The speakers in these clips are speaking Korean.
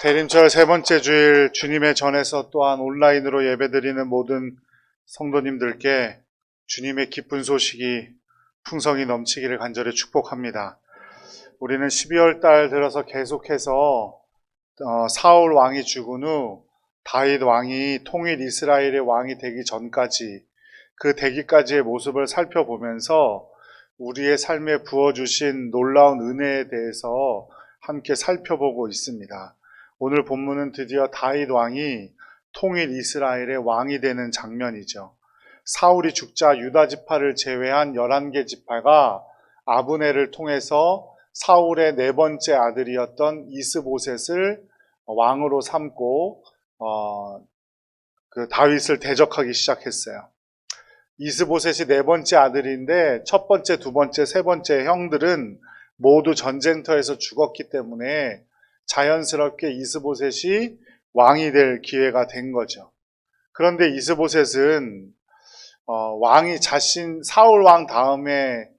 대림절 세 번째 주일 주님의 전에서 또한 온라인으로 예배드리는 모든 성도님들께 주님의 기쁜 소식이 풍성히 넘치기를 간절히 축복합니다. 우리는 12월 달 들어서 계속해서 사울 왕이 죽은 후 다윗 왕이 통일 이스라엘의 왕이 되기 전까지 그 되기까지의 모습을 살펴보면서 우리의 삶에 부어주신 놀라운 은혜에 대해서 함께 살펴보고 있습니다. 오늘 본문은 드디어 다윗 왕이 통일 이스라엘의 왕이 되는 장면이죠. 사울이 죽자 유다 지파를 제외한 11개 지파가 아브넬을 통해서 사울의 네 번째 아들이었던 이스보셋을 왕으로 삼고 다윗을 대적하기 시작했어요. 이스보셋이 네 번째 아들인데 첫 번째, 두 번째, 세 번째 형들은 모두 전쟁터에서 죽었기 때문에 자연스럽게 이스보셋이 왕이 될 기회가 된 거죠. 그런데 이스보셋은 사울 왕 다음에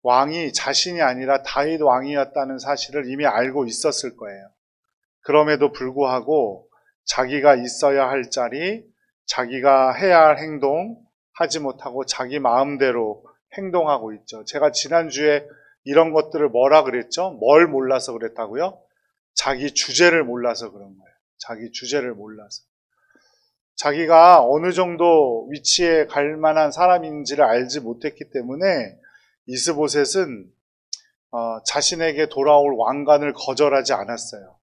왕이 자신이 아니라 다윗 왕이었다는 사실을 이미 알고 있었을 거예요. 그럼에도 불구하고 자기가 있어야 할 자리, 자기가 해야 할 행동 하지 못하고 자기 마음대로 행동하고 있죠. 제가 지난주에 이런 것들을 뭐라 그랬죠? 뭘 몰라서 그랬다고요? 자기 주제를 몰라서 그런 거예요. 자기 주제를 몰라서. 자기가 어느 정도 위치에 갈 만한 사람인지를 알지 못했기 때문에 이스보셋은 자신에게 돌아올 왕관을 거절하지 않았어요.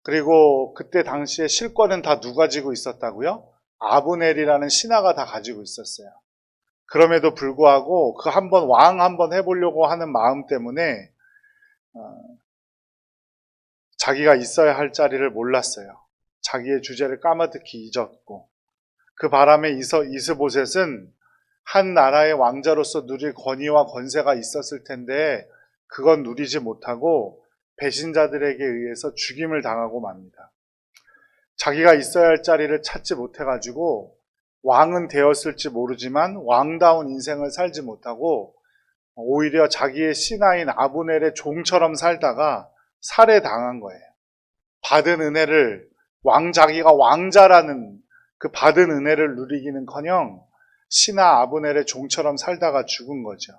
그리고 그때 당시에 실권은 다 누가 지고 있었다고요? 아브넬이라는 신하가 다 가지고 있었어요. 그럼에도 불구하고 그 왕 한번 해보려고 하는 마음 때문에 자기가 있어야 할 자리를 몰랐어요. 자기의 주제를 까마득히 잊었고 그 바람에 이스보셋은 한 나라의 왕자로서 누릴 권위와 권세가 있었을 텐데 그건 누리지 못하고 배신자들에게 의해서 죽임을 당하고 맙니다. 자기가 있어야 할 자리를 찾지 못해가지고 왕은 되었을지 모르지만 왕다운 인생을 살지 못하고 오히려 자기의 신하인 아브넬의 종처럼 살다가 살해당한 거예요. 받은 은혜를 자기가 왕자라는 그 받은 은혜를 누리기는커녕 신하 아브넬의 종처럼 살다가 죽은 거죠.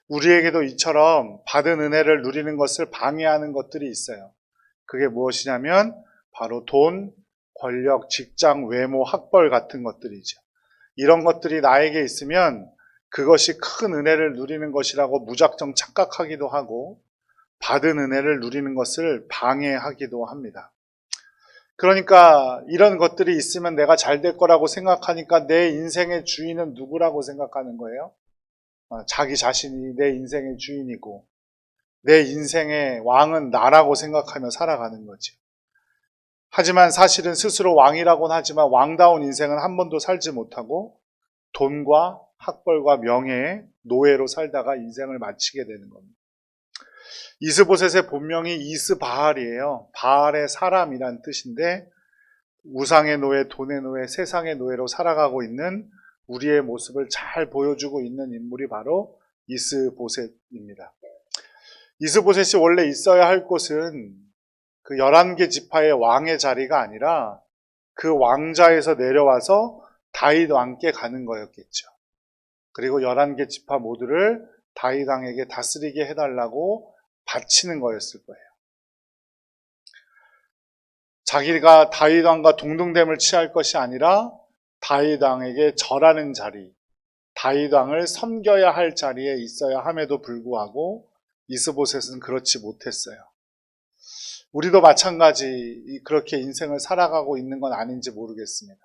우리에게도 이처럼 받은 은혜를 누리는 것을 방해하는 것들이 있어요. 그게 무엇이냐면 바로 돈, 권력, 직장, 외모, 학벌 같은 것들이죠. 이런 것들이 나에게 있으면 그것이 큰 은혜를 누리는 것이라고 무작정 착각하기도 하고 받은 은혜를 누리는 것을 방해하기도 합니다. 그러니까 이런 것들이 있으면 내가 잘 될 거라고 생각하니까 내 인생의 주인은 누구라고 생각하는 거예요? 자기 자신이 내 인생의 주인이고 내 인생의 왕은 나라고 생각하며 살아가는 거죠. 하지만 사실은 스스로 왕이라고는 하지만 왕다운 인생은 한 번도 살지 못하고 돈과 학벌과 명예의 노예로 살다가 인생을 마치게 되는 겁니다. 이스보셋의 본명이 이스바알이에요. 바알의 사람이란 뜻인데 우상의 노예, 돈의 노예, 세상의 노예로 살아가고 있는 우리의 모습을 잘 보여주고 있는 인물이 바로 이스보셋입니다. 이스보셋이 원래 있어야 할 곳은 그 11개 지파의 왕의 자리가 아니라 그 왕자에서 내려와서 다윗 왕께 가는 거였겠죠. 그리고 11개 지파 모두를 다윗 왕에게 다스리게 해달라고 바치는 거였을 거예요. 자기가 다윗 왕과 동등됨을 취할 것이 아니라 다윗 왕에게 절하는 자리, 다윗 왕을 섬겨야 할 자리에 있어야 함에도 불구하고 이스보셋은 그렇지 못했어요. 우리도 마찬가지 그렇게 인생을 살아가고 있는 건 아닌지 모르겠습니다.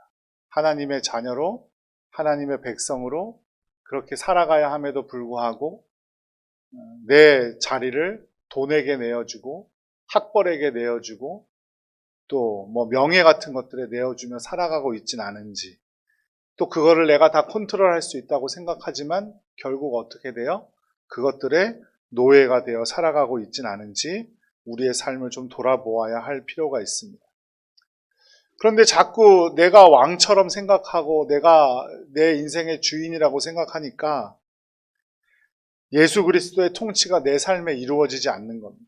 하나님의 자녀로, 하나님의 백성으로 그렇게 살아가야 함에도 불구하고 내 자리를 돈에게 내어주고 학벌에게 내어주고 또 명예 같은 것들에 내어주며 살아가고 있진 않은지, 또 그거를 내가 다 컨트롤할 수 있다고 생각하지만 결국 어떻게 돼요? 그것들의 노예가 되어 살아가고 있진 않은지 우리의 삶을 좀 돌아보아야 할 필요가 있습니다. 그런데 자꾸 내가 왕처럼 생각하고 내가 내 인생의 주인이라고 생각하니까 예수 그리스도의 통치가 내 삶에 이루어지지 않는 겁니다.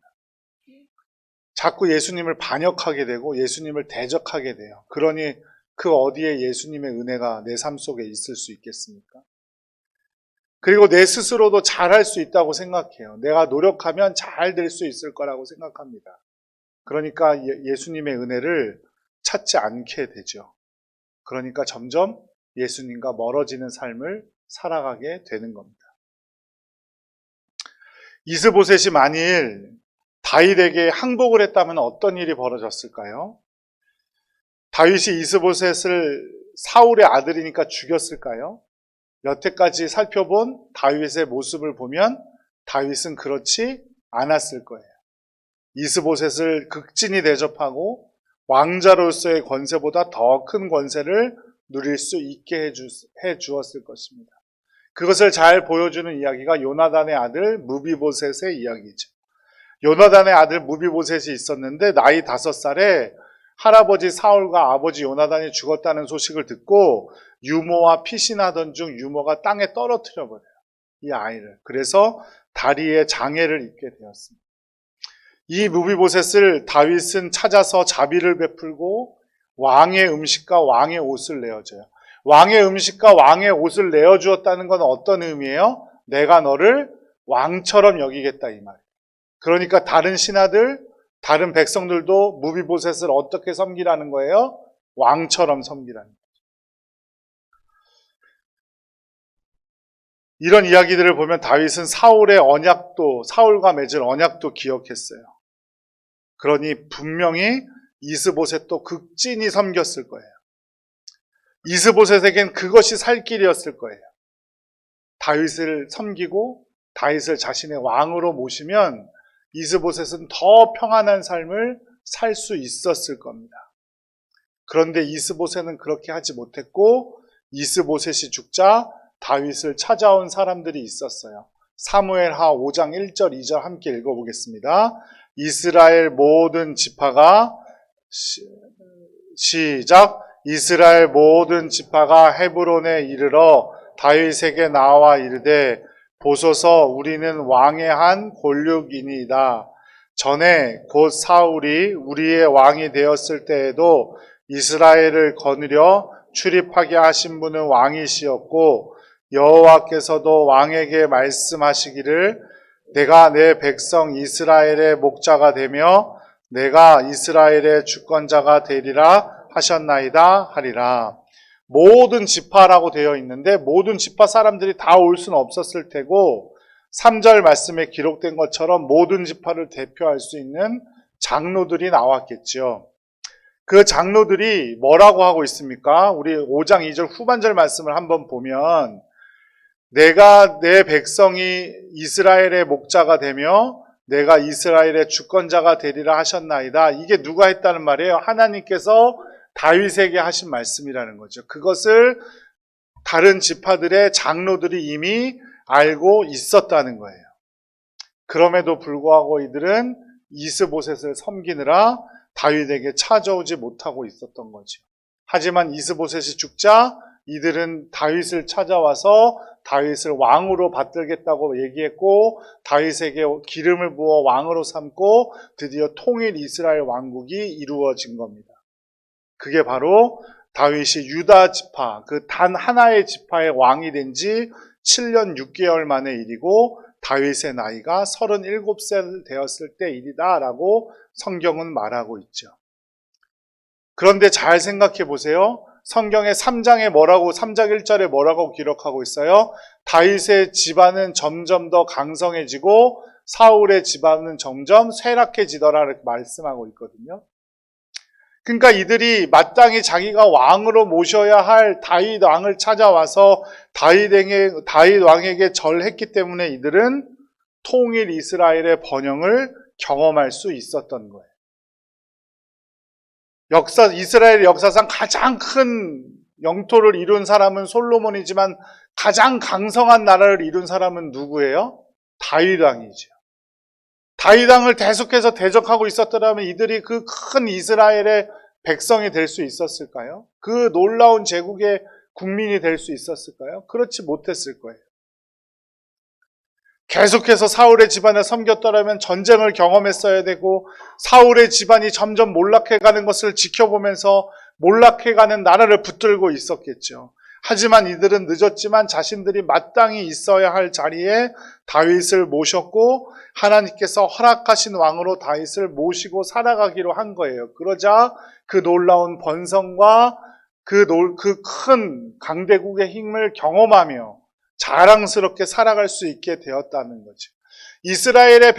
자꾸 예수님을 반역하게 되고 예수님을 대적하게 돼요. 그러니 그 어디에 예수님의 은혜가 내 삶 속에 있을 수 있겠습니까? 그리고 내 스스로도 잘할 수 있다고 생각해요. 내가 노력하면 잘 될 수 있을 거라고 생각합니다. 그러니까 예수님의 은혜를 찾지 않게 되죠. 그러니까 점점 예수님과 멀어지는 삶을 살아가게 되는 겁니다. 이스보셋이 만일 다윗에게 항복을 했다면 어떤 일이 벌어졌을까요? 다윗이 이스보셋을 사울의 아들이니까 죽였을까요? 여태까지 살펴본 다윗의 모습을 보면 다윗은 그렇지 않았을 거예요. 이스보셋을 극진히 대접하고 왕자로서의 권세보다 더 큰 권세를 누릴 수 있게 해 주었을 것입니다. 그것을 잘 보여주는 이야기가 요나단의 아들 무비보셋의 이야기죠. 요나단의 아들 무비보셋이 있었는데 나이 5살에 할아버지 사울과 아버지 요나단이 죽었다는 소식을 듣고 유모와 피신하던 중 유모가 땅에 떨어뜨려 버려요. 이 아이를. 그래서 다리에 장애를 입게 되었습니다. 이 무비보셋을 다윗은 찾아서 자비를 베풀고 왕의 음식과 왕의 옷을 내어줘요. 왕의 음식과 왕의 옷을 내어주었다는 건 어떤 의미예요? 내가 너를 왕처럼 여기겠다 이 말이에요. 그러니까 다른 신하들, 다른 백성들도 무비보셋을 어떻게 섬기라는 거예요? 왕처럼 섬기라는 거예요. 이런 이야기들을 보면 다윗은 사울과 맺은 언약도 기억했어요. 그러니 분명히 이스보셋도 극진히 섬겼을 거예요. 이스보셋에겐 그것이 살 길이었을 거예요. 다윗을 섬기고 다윗을 자신의 왕으로 모시면 이스보셋은 더 평안한 삶을 살 수 있었을 겁니다. 그런데 이스보셋은 그렇게 하지 못했고 이스보셋이 죽자 다윗을 찾아온 사람들이 있었어요. 사무엘하 5장 1절 2절 함께 읽어보겠습니다. 이스라엘 모든 지파가 시작. 이스라엘 모든 지파가 헤브론에 이르러 다윗에게 나와 이르되 보소서 우리는 왕의 한 골육이니이다. 전에 곧 사울이 우리의 왕이 되었을 때에도 이스라엘을 거느려 출입하게 하신 분은 왕이시었고 여호와께서도 왕에게 말씀하시기를 내가 내 백성 이스라엘의 목자가 되며 내가 이스라엘의 주권자가 되리라 하셨나이다 하리라. 모든 지파라고 되어 있는데 모든 지파 사람들이 다 올 수는 없었을 테고 3절 말씀에 기록된 것처럼 모든 지파를 대표할 수 있는 장로들이 나왔겠죠. 그 장로들이 뭐라고 하고 있습니까? 우리 5장 2절 후반절 말씀을 한번 보면 내가 내 백성이 이스라엘의 목자가 되며 내가 이스라엘의 주권자가 되리라 하셨나이다. 이게 누가 했다는 말이에요? 하나님께서 다윗에게 하신 말씀이라는 거죠. 그것을 다른 지파들의 장로들이 이미 알고 있었다는 거예요. 그럼에도 불구하고 이들은 이스보셋을 섬기느라 다윗에게 찾아오지 못하고 있었던 거죠. 하지만 이스보셋이 죽자 이들은 다윗을 찾아와서 다윗을 왕으로 받들겠다고 얘기했고 다윗에게 기름을 부어 왕으로 삼고 드디어 통일 이스라엘 왕국이 이루어진 겁니다. 그게 바로 다윗이 유다 지파, 그 단 하나의 지파의 왕이 된 지 7년 6개월 만의 일이고 다윗의 나이가 37세 되었을 때 일이다라고 성경은 말하고 있죠. 그런데 잘 생각해 보세요. 성경의 3장 1절에 뭐라고 기록하고 있어요? 다윗의 집안은 점점 더 강성해지고 사울의 집안은 점점 쇠락해지더라 이렇게 말씀하고 있거든요. 그러니까 이들이 마땅히 자기가 왕으로 모셔야 할 다윗 왕을 찾아와서 다윗 왕에게 절했기 때문에 이들은 통일 이스라엘의 번영을 경험할 수 있었던 거예요. 이스라엘 역사상 가장 큰 영토를 이룬 사람은 솔로몬이지만 가장 강성한 나라를 이룬 사람은 누구예요? 다윗 왕이죠. 다윗 왕을 계속해서 대적하고 있었더라면 이들이 그 큰 이스라엘의 백성이 될 수 있었을까요? 그 놀라운 제국의 국민이 될 수 있었을까요? 그렇지 못했을 거예요. 계속해서 사울의 집안을 섬겼더라면 전쟁을 경험했어야 되고 사울의 집안이 점점 몰락해가는 것을 지켜보면서 몰락해가는 나라를 붙들고 있었겠죠. 하지만 이들은 늦었지만 자신들이 마땅히 있어야 할 자리에 다윗을 모셨고 하나님께서 허락하신 왕으로 다윗을 모시고 살아가기로 한 거예요. 그러자 그 놀라운 번성과 그 큰 강대국의 힘을 경험하며 자랑스럽게 살아갈 수 있게 되었다는 거죠. 이스라엘의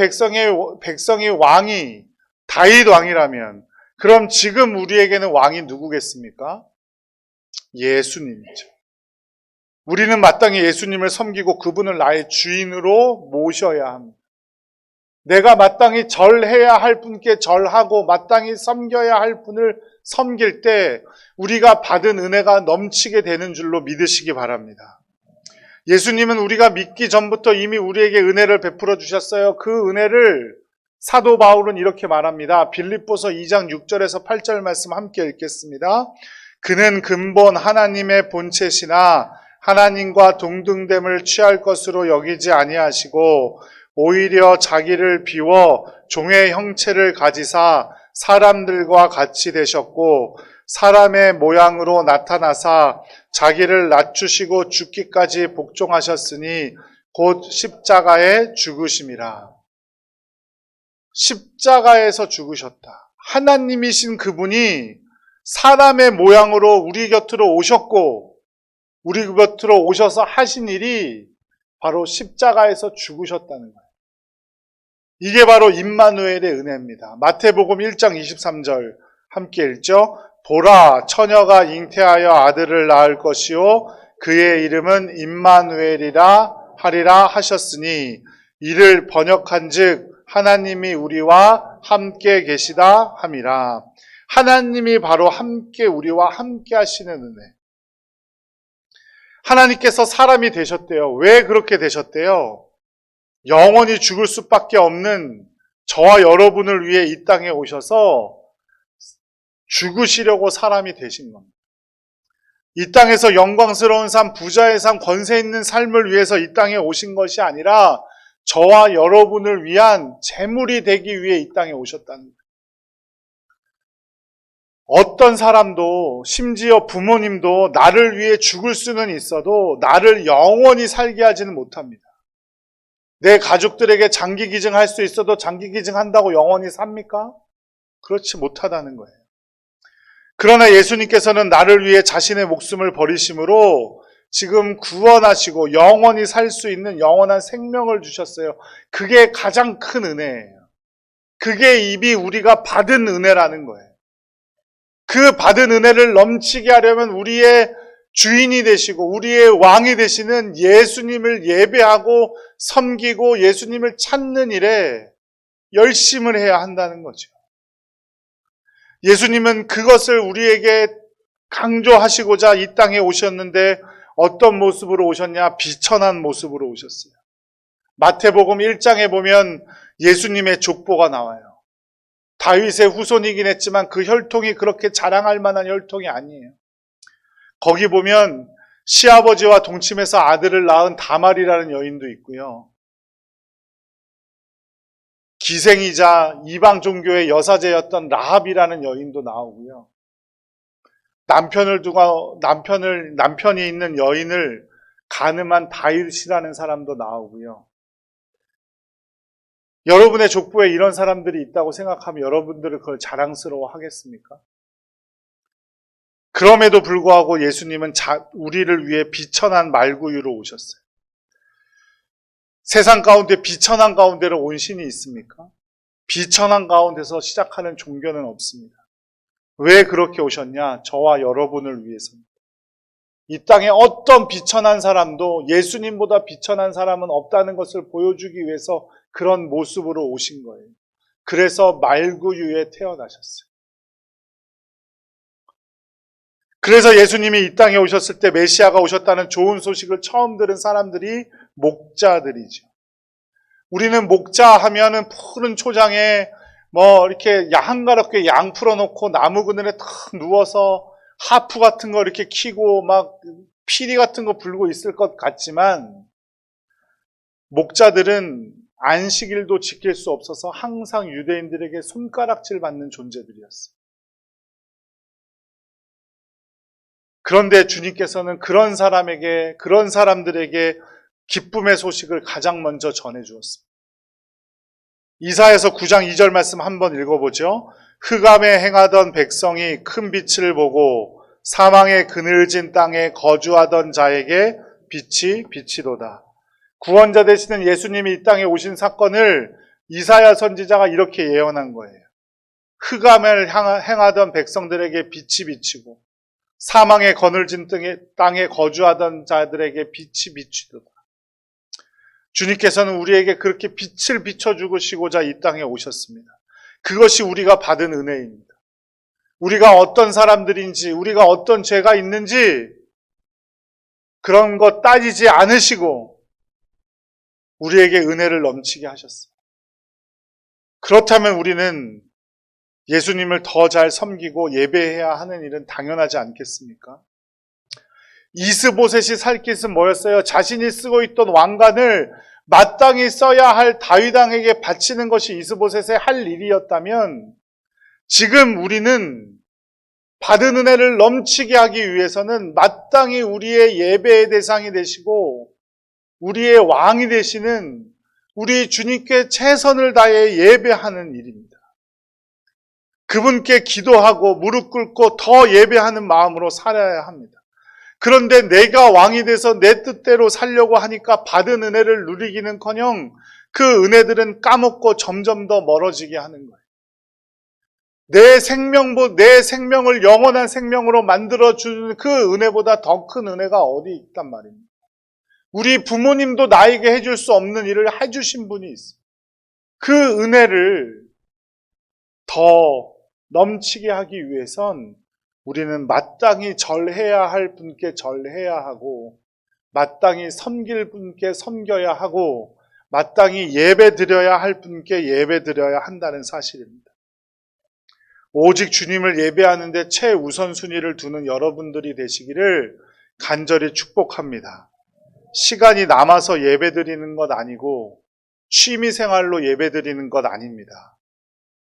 백성의 왕이 다윗 왕이라면 그럼 지금 우리에게는 왕이 누구겠습니까? 예수님이죠. 우리는 마땅히 예수님을 섬기고 그분을 나의 주인으로 모셔야 합니다. 내가 마땅히 절해야 할 분께 절하고 마땅히 섬겨야 할 분을 섬길 때 우리가 받은 은혜가 넘치게 되는 줄로 믿으시기 바랍니다. 예수님은 우리가 믿기 전부터 이미 우리에게 은혜를 베풀어 주셨어요. 그 은혜를 사도 바울은 이렇게 말합니다. 빌립보서 2장 6절에서 8절 말씀 함께 읽겠습니다. 그는 근본 하나님의 본체시나 하나님과 동등됨을 취할 것으로 여기지 아니하시고 오히려 자기를 비워 종의 형체를 가지사 사람들과 같이 되셨고 사람의 모양으로 나타나사 자기를 낮추시고 죽기까지 복종하셨으니 곧 십자가에 죽으심이라. 십자가에서 죽으셨다. 하나님이신 그분이 사람의 모양으로 우리 곁으로 오셨고 우리 곁으로 오셔서 하신 일이 바로 십자가에서 죽으셨다는 거예요. 이게 바로 임마누엘의 은혜입니다. 마태복음 1장 23절 함께 읽죠. 보라, 처녀가 잉태하여 아들을 낳을 것이요 그의 이름은 임마누엘이라 하리라 하셨으니 이를 번역한즉 하나님이 우리와 함께 계시다 함이라. 하나님이 바로 함께 우리와 함께 하시는 은혜. 하나님께서 사람이 되셨대요. 왜 그렇게 되셨대요? 영원히 죽을 수밖에 없는 저와 여러분을 위해 이 땅에 오셔서 죽으시려고 사람이 되신 겁니다. 이 땅에서 영광스러운 삶, 부자의 삶, 권세 있는 삶을 위해서 이 땅에 오신 것이 아니라 저와 여러분을 위한 재물이 되기 위해 이 땅에 오셨다는 거예요. 어떤 사람도 심지어 부모님도 나를 위해 죽을 수는 있어도 나를 영원히 살게 하지는 못합니다. 내 가족들에게 장기 기증할 수 있어도 장기 기증한다고 영원히 삽니까? 그렇지 못하다는 거예요. 그러나 예수님께서는 나를 위해 자신의 목숨을 버리심으로 지금 구원하시고 영원히 살 수 있는 영원한 생명을 주셨어요. 그게 가장 큰 은혜예요. 그게 이미 우리가 받은 은혜라는 거예요. 그 받은 은혜를 넘치게 하려면 우리의 주인이 되시고 우리의 왕이 되시는 예수님을 예배하고 섬기고 예수님을 찾는 일에 열심을 해야 한다는 거죠. 예수님은 그것을 우리에게 강조하시고자 이 땅에 오셨는데 어떤 모습으로 오셨냐? 비천한 모습으로 오셨어요. 마태복음 1장에 보면 예수님의 족보가 나와요. 다윗의 후손이긴 했지만 그 혈통이 그렇게 자랑할 만한 혈통이 아니에요. 거기 보면 시아버지와 동침해서 아들을 낳은 다말이라는 여인도 있고요. 기생이자 이방 종교의 여사제였던 라합이라는 여인도 나오고요. 남편이 있는 여인을 간음한 다윗이라는 사람도 나오고요. 여러분의 족보에 이런 사람들이 있다고 생각하면 여러분들은 그걸 자랑스러워 하겠습니까? 그럼에도 불구하고 예수님은 우리를 위해 비천한 말구유로 오셨어요. 세상 가운데 비천한 가운데로 온 신이 있습니까? 비천한 가운데서 시작하는 종교는 없습니다. 왜 그렇게 오셨냐? 저와 여러분을 위해서입니다. 이 땅에 어떤 비천한 사람도 예수님보다 비천한 사람은 없다는 것을 보여주기 위해서 그런 모습으로 오신 거예요. 그래서 말구유에 태어나셨어요. 그래서 예수님이 이 땅에 오셨을 때 메시아가 오셨다는 좋은 소식을 처음 들은 사람들이 목자들이죠. 우리는 목자 하면은 푸른 초장에 이렇게 한가롭게 양 풀어놓고 나무 그늘에 탁 누워서 하프 같은 거 이렇게 키고 막 피리 같은 거 불고 있을 것 같지만 목자들은 안식일도 지킬 수 없어서 항상 유대인들에게 손가락질 받는 존재들이었어요. 그런데 주님께서는 그런 사람들에게 기쁨의 소식을 가장 먼저 전해주었습니다. 이사야서 9장 2절 말씀 한번 읽어보죠. 흑암에 행하던 백성이 큰 빛을 보고 사망의 그늘진 땅에 거주하던 자에게 빛이 비치도다. 구원자 되시는 예수님이 이 땅에 오신 사건을 이사야 선지자가 이렇게 예언한 거예요. 흑암을 행하던 백성들에게 빛이 비치고 사망의 그늘진 땅에 거주하던 자들에게 빛이 비치도다. 주님께서는 우리에게 그렇게 빛을 비춰주시고자 이 땅에 오셨습니다. 그것이 우리가 받은 은혜입니다. 우리가 어떤 사람들인지, 우리가 어떤 죄가 있는지 그런 것 따지지 않으시고 우리에게 은혜를 넘치게 하셨어요. 그렇다면 우리는 예수님을 더 잘 섬기고 예배해야 하는 일은 당연하지 않겠습니까? 이스보셋이 살 길은 뭐였어요? 자신이 쓰고 있던 왕관을 마땅히 써야 할 다윗 왕에게 바치는 것이 이스보셋의 할 일이었다면 지금 우리는 받은 은혜를 넘치게 하기 위해서는 마땅히 우리의 예배의 대상이 되시고 우리의 왕이 되시는 우리 주님께 최선을 다해 예배하는 일입니다. 그분께 기도하고 무릎 꿇고 더 예배하는 마음으로 살아야 합니다. 그런데 내가 왕이 돼서 내 뜻대로 살려고 하니까 받은 은혜를 누리기는커녕 그 은혜들은 까먹고 점점 더 멀어지게 하는 거예요. 내 생명을 영원한 생명으로 만들어주는 그 은혜보다 더 큰 은혜가 어디 있단 말입니다. 우리 부모님도 나에게 해줄 수 없는 일을 해주신 분이 있어요. 그 은혜를 더 넘치게 하기 위해선 우리는 마땅히 절해야 할 분께 절해야 하고 마땅히 섬길 분께 섬겨야 하고 마땅히 예배드려야 할 분께 예배드려야 한다는 사실입니다. 오직 주님을 예배하는데 최우선순위를 두는 여러분들이 되시기를 간절히 축복합니다. 시간이 남아서 예배드리는 것 아니고 취미생활로 예배드리는 것 아닙니다.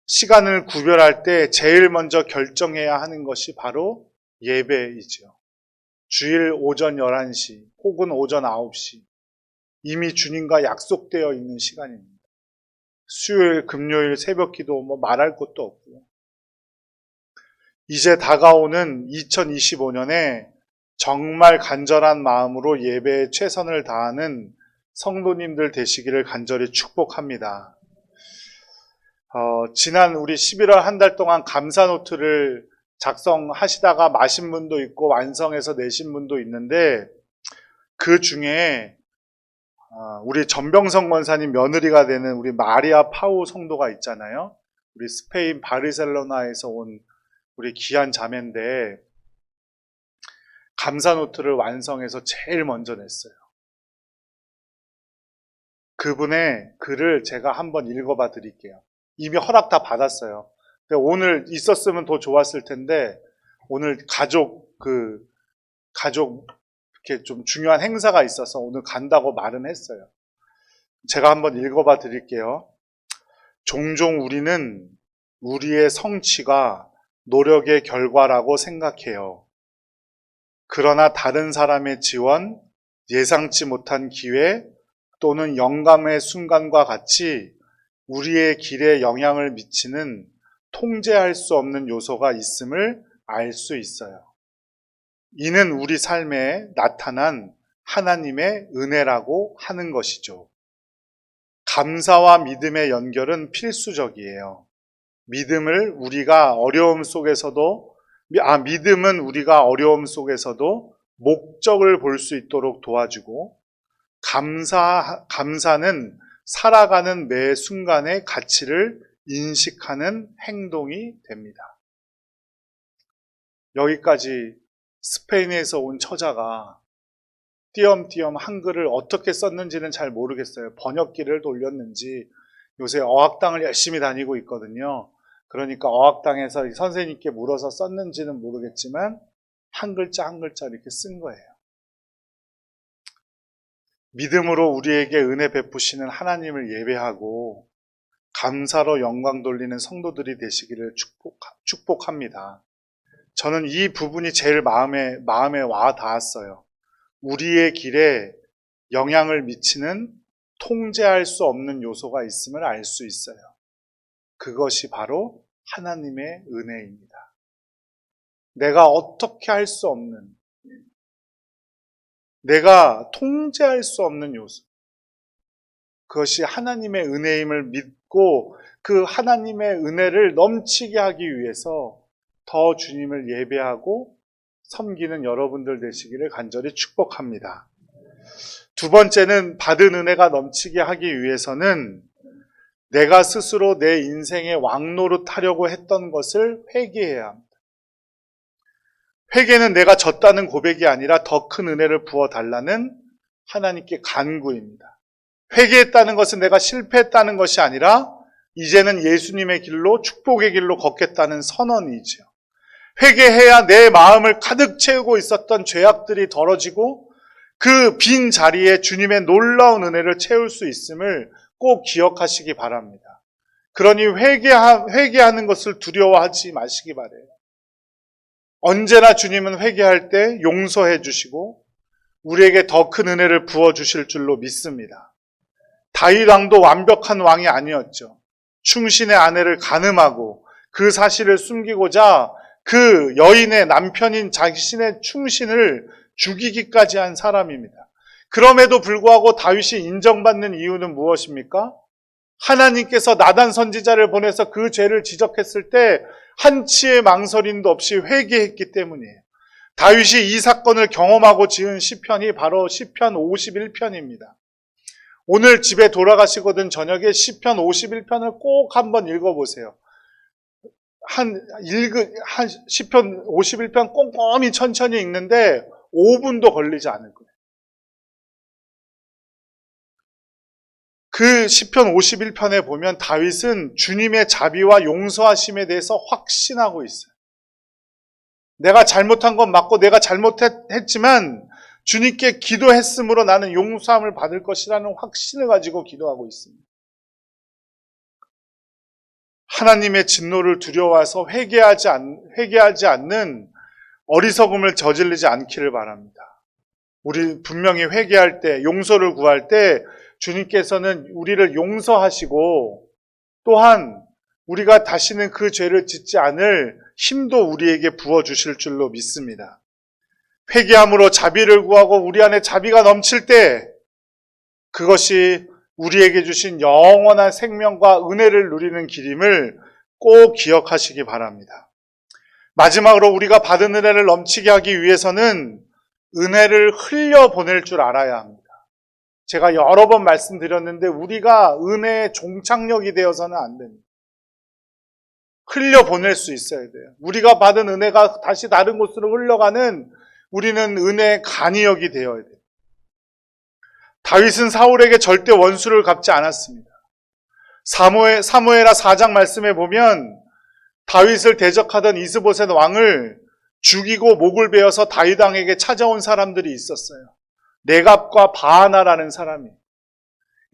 시간을 구별할 때 제일 먼저 결정해야 하는 것이 바로 예배이죠. 주일 오전 11시 혹은 오전 9시 이미 주님과 약속되어 있는 시간입니다. 수요일, 금요일 새벽 기도 말할 것도 없고요. 이제 다가오는 2025년에 정말 간절한 마음으로 예배에 최선을 다하는 성도님들 되시기를 간절히 축복합니다. 지난 우리 11월 한 달 동안 감사 노트를 작성하시다가 마신 분도 있고 완성해서 내신 분도 있는데 그 중에 우리 전병성 권사님 며느리가 되는 우리 마리아 파우 성도가 있잖아요. 우리 스페인 바르셀로나에서 온 우리 귀한 자매인데 감사 노트를 완성해서 제일 먼저 냈어요. 그분의 글을 제가 한번 읽어봐 드릴게요. 이미 허락 다 받았어요. 근데 오늘 있었으면 더 좋았을 텐데 오늘 가족 이렇게 좀 중요한 행사가 있어서 오늘 간다고 말은 했어요. 제가 한번 읽어봐 드릴게요. 종종 우리는 우리의 성취가 노력의 결과라고 생각해요. 그러나 다른 사람의 지원, 예상치 못한 기회 또는 영감의 순간과 같이 우리의 길에 영향을 미치는 통제할 수 없는 요소가 있음을 알 수 있어요. 이는 우리 삶에 나타난 하나님의 은혜라고 하는 것이죠. 감사와 믿음의 연결은 필수적이에요. 믿음은 우리가 어려움 속에서도 목적을 볼 수 있도록 도와주고 감사는 살아가는 매 순간의 가치를 인식하는 행동이 됩니다. 여기까지 스페인에서 온 처자가 띄엄띄엄 한글을 어떻게 썼는지는 잘 모르겠어요. 번역기를 돌렸는지 요새 어학당을 열심히 다니고 있거든요. 그러니까 어학당에서 선생님께 물어서 썼는지는 모르겠지만 한 글자 한 글자 이렇게 쓴 거예요. 믿음으로 우리에게 은혜 베푸시는 하나님을 예배하고 감사로 영광 돌리는 성도들이 되시기를 축복합니다. 저는 이 부분이 제일 마음에 와 닿았어요. 우리의 길에 영향을 미치는 통제할 수 없는 요소가 있음을 알 수 있어요. 그것이 바로 하나님의 은혜입니다. 내가 어떻게 할 수 없는, 내가 통제할 수 없는 요소. 그것이 하나님의 은혜임을 믿고 그 하나님의 은혜를 넘치게 하기 위해서 더 주님을 예배하고 섬기는 여러분들 되시기를 간절히 축복합니다. 두 번째는 받은 은혜가 넘치게 하기 위해서는 내가 스스로 내 인생의 왕노릇하려고 했던 것을 회개해야 합니다. 회개는 내가 졌다는 고백이 아니라 더 큰 은혜를 부어달라는 하나님께 간구입니다. 회개했다는 것은 내가 실패했다는 것이 아니라 이제는 예수님의 길로 축복의 길로 걷겠다는 선언이죠. 회개해야 내 마음을 가득 채우고 있었던 죄악들이 덜어지고 그 빈 자리에 주님의 놀라운 은혜를 채울 수 있음을 꼭 기억하시기 바랍니다. 그러니 회개하는 것을 두려워하지 마시기 바라요. 언제나 주님은 회개할 때 용서해 주시고 우리에게 더 큰 은혜를 부어주실 줄로 믿습니다. 다윗 왕도 완벽한 왕이 아니었죠. 충신의 아내를 간음하고 그 사실을 숨기고자 그 여인의 남편인 자신의 충신을 죽이기까지 한 사람입니다. 그럼에도 불구하고 다윗이 인정받는 이유는 무엇입니까? 하나님께서 나단 선지자를 보내서 그 죄를 지적했을 때 한치의 망설임도 없이 회개했기 때문이에요. 다윗이 이 사건을 경험하고 지은 시편이 바로 시편 51편입니다. 오늘 집에 돌아가시거든 저녁에 시편 51편을 꼭 한번 읽어보세요. 시편 51편 꼼꼼히 천천히 읽는데 5분도 걸리지 않을 거예요. 그 시편 51편에 보면 다윗은 주님의 자비와 용서하심에 대해서 확신하고 있어요. 내가 잘못한 건 맞고 내가 잘못했지만 주님께 기도했으므로 나는 용서함을 받을 것이라는 확신을 가지고 기도하고 있습니다. 하나님의 진노를 두려워해서 회개하지 않는 어리석음을 저지르지 않기를 바랍니다. 우리 분명히 회개할 때, 용서를 구할 때 주님께서는 우리를 용서하시고 또한 우리가 다시는 그 죄를 짓지 않을 힘도 우리에게 부어주실 줄로 믿습니다. 회개함으로 자비를 구하고 우리 안에 자비가 넘칠 때 그것이 우리에게 주신 영원한 생명과 은혜를 누리는 길임을 꼭 기억하시기 바랍니다. 마지막으로 우리가 받은 은혜를 넘치게 하기 위해서는 은혜를 흘려보낼 줄 알아야 합니다. 제가 여러 번 말씀드렸는데 우리가 은혜의 종착역이 되어서는 안 됩니다. 흘려보낼 수 있어야 돼요. 우리가 받은 은혜가 다시 다른 곳으로 흘러가는 우리는 은혜의 간이역이 되어야 돼요. 다윗은 사울에게 절대 원수를 갚지 않았습니다. 사무엘하 4장 말씀에 보면 다윗을 대적하던 이스보셋 왕을 죽이고 목을 베어서 다윗 왕에게 찾아온 사람들이 있었어요. 네갑과 바하나라는 사람이.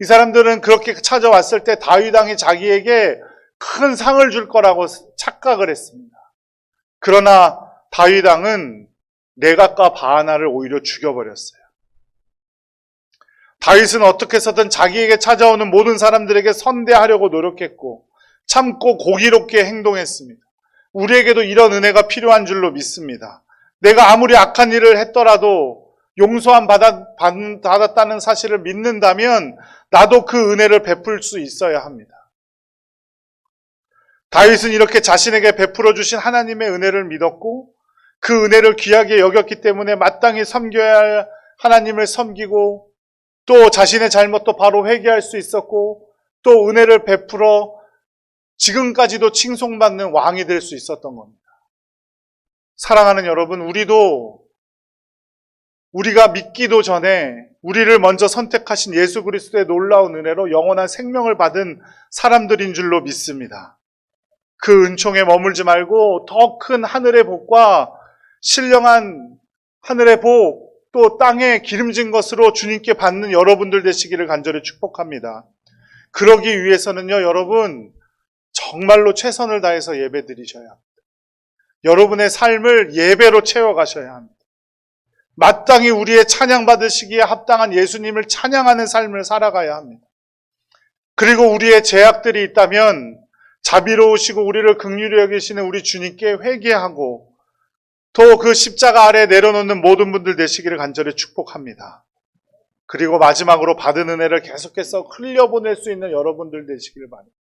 이 사람들은 그렇게 찾아왔을 때 다윗 왕이 자기에게 큰 상을 줄 거라고 착각을 했습니다. 그러나 다윗 왕은 네갑과 바하나를 오히려 죽여버렸어요. 다윗은 어떻게 해서든 자기에게 찾아오는 모든 사람들에게 선대하려고 노력했고 참고 공의롭게 행동했습니다. 우리에게도 이런 은혜가 필요한 줄로 믿습니다. 내가 아무리 악한 일을 했더라도 용서함 받았다는 사실을 믿는다면 나도 그 은혜를 베풀 수 있어야 합니다. 다윗은 이렇게 자신에게 베풀어 주신 하나님의 은혜를 믿었고 그 은혜를 귀하게 여겼기 때문에 마땅히 섬겨야 할 하나님을 섬기고 또 자신의 잘못도 바로 회개할 수 있었고 또 은혜를 베풀어 지금까지도 칭송받는 왕이 될 수 있었던 겁니다. 사랑하는 여러분, 우리가 믿기도 전에 우리를 먼저 선택하신 예수 그리스도의 놀라운 은혜로 영원한 생명을 받은 사람들인 줄로 믿습니다. 그 은총에 머물지 말고 더 큰 하늘의 복과 신령한 하늘의 복, 또 땅에 기름진 것으로 주님께 받는 여러분들 되시기를 간절히 축복합니다. 그러기 위해서는요, 여러분 정말로 최선을 다해서 예배 드리셔야 합니다. 여러분의 삶을 예배로 채워가셔야 합니다. 마땅히 우리의 찬양받으시기에 합당한 예수님을 찬양하는 삶을 살아가야 합니다. 그리고 우리의 죄악들이 있다면 자비로우시고 우리를 긍휼히 여기시는 우리 주님께 회개하고 또 그 십자가 아래 내려놓는 모든 분들 되시기를 간절히 축복합니다. 그리고 마지막으로 받은 은혜를 계속해서 흘려보낼 수 있는 여러분들 되시기를 바랍니다.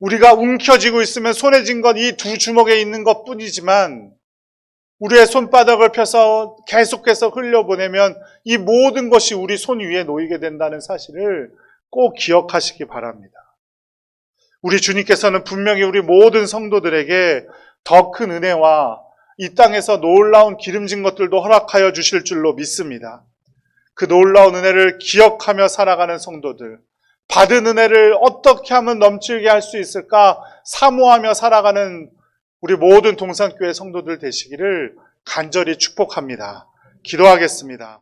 우리가 움켜쥐고 있으면 손에 쥔 건 이 두 주먹에 있는 것 뿐이지만 우리의 손바닥을 펴서 계속해서 흘려보내면 이 모든 것이 우리 손 위에 놓이게 된다는 사실을 꼭 기억하시기 바랍니다. 우리 주님께서는 분명히 우리 모든 성도들에게 더 큰 은혜와 이 땅에서 놀라운 기름진 것들도 허락하여 주실 줄로 믿습니다. 그 놀라운 은혜를 기억하며 살아가는 성도들, 받은 은혜를 어떻게 하면 넘치게 할 수 있을까 사모하며 살아가는 우리 모든 동산교회 성도들 되시기를 간절히 축복합니다. 기도하겠습니다.